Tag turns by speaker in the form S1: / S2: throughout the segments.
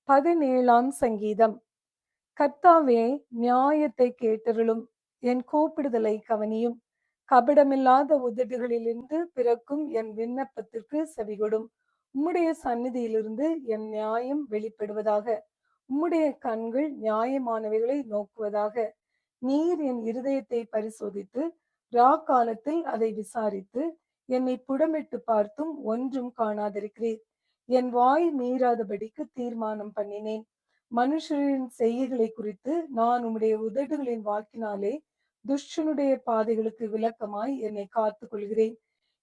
S1: 17ஆம் சங்கீதம். கர்த்தாவே, நியாயத்தை கேட்டருளும், என் கூப்பிடுதலை கவனியும். கபடமில்லாத உதடுகளிலிருந்து பிறக்கும் என் விண்ணப்பத்திற்கு செவிகொடும். உம்முடைய சந்நிதியிலிருந்து என் நியாயம் வெளிப்படுவதாக. உம்முடைய கண்கள் நியாயமானவைகளை நோக்குவதாக. நீர் என் இருதயத்தை பரிசோதித்து காலத்தில் அதை விசாரித்து என்னை புடமிட்டு பார்த்தும் ஒன்றும் காணாதிருக்கிறீர். என் வாய் மீறாதபடிக்கு தீர்மானம் பண்ணினேன். மனுஷரின் செய்கைகளை குறித்து நான் உம்முடைய உதடுகளின் வாக்கினாலே துஷ்டனுடைய பாதைகளுக்கு விலக்கமாய் என்னை காத்துக் கொள்கிறேன்.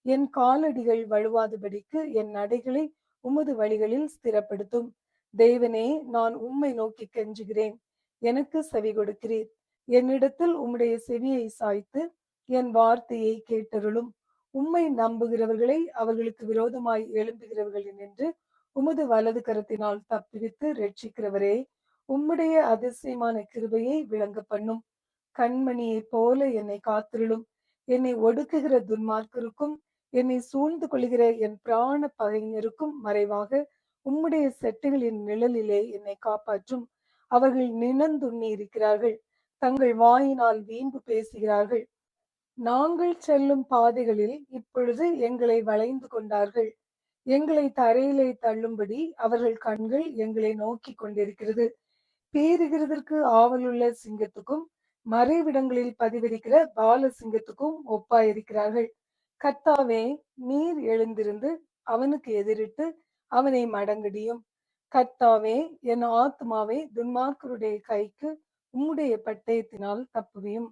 S1: என் காலடிகள் வழுவாதபடிக்கு என் நடைகளை உமது வழிகளில் ஸ்திரப்படுத்தும். தேவனே, நான் உம்மை நோக்கி கெஞ்சுகிறேன், எனக்கு செவி கொடுக்கிறீர். என்னிடத்தில் உம்முடைய செவியை சாய்த்து என் வார்த்தையை கேட்டருளும். உம்மை நம்புகிறவர்களை அவர்களுக்கு விரோதமாய் எழும்புகிறவர்களினின்று உமது வலது கரத்தினால் தப்புவித்து ரட்சிக்கிறவரே, உம்முடைய அதிசயமான கிருபையை விளங்க பண்ணும். கண்மணியைப் போல என்னை காத்திருளும். என்னை ஒடுக்குகிற துன்மார்க்கருக்கும் என்னை சூழ்ந்து கொள்கிற என் பிராண பகைஞருக்கும் மறைவாக உம்முடைய செட்டுகளின் நிழலிலே என்னை காப்பாற்றும். அவர்கள் நினந்துண்ணி இருக்கிறார்கள், தங்கள் வாயினால் வீம்பு பேசுகிறார்கள். நாங்கள் செல்லும் பாதைகளில் இப்பொழுது எங்களை வளைந்து கொண்டார்கள். எங்களை தரையிலே தள்ளும்படி அவர்கள் கண்கள் எங்களை நோக்கி கொண்டிருக்கிறது. பீறுகிறதற்கு ஆவலுள்ள சிங்கத்துக்கும் மறைவிடங்களில் பதிவிருக்கிற பால சிங்கத்துக்கும் ஒப்பாயிருக்கிறார்கள். கர்த்தாவே, நீர் எழுந்திருந்து அவனுக்கு எதிரிட்டு அவனை மடங்கடியும். கர்த்தாவே, என் ஆத்மாவை துன்மார்க்கருடைய கைக்கு உம்முடைய பட்டயத்தினால் தப்புவியும்.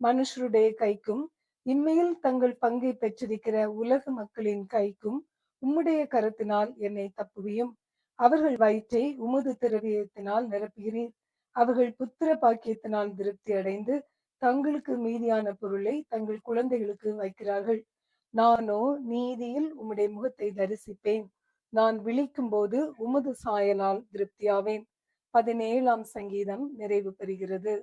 S1: மனுஷருடைய கைக்கும் இம்மையில் தங்கள் பங்கை பெற்றிருக்கிற உலக மக்களின் கைக்கும் உம்முடைய கரத்தினால் என்னை தப்புவியும். அவர்கள் வயிற்றை உமது திரவியத்தினால் நிரப்புகிறீர். அவர்கள் புத்திர பாக்கியத்தினால் திருப்தி அடைந்து தங்களுக்கு மீதியான பொருளை தங்கள் குழந்தைகளுக்கு வைக்கிறார்கள். நானோ நீதியில் உம்முடைய முகத்தை தரிசிப்பேன். நான் விழிக்கும் போது உமது சாயலால் திருப்தியாவேன். 17ஆம் சங்கீதம் நிறைவு பெறுகிறது.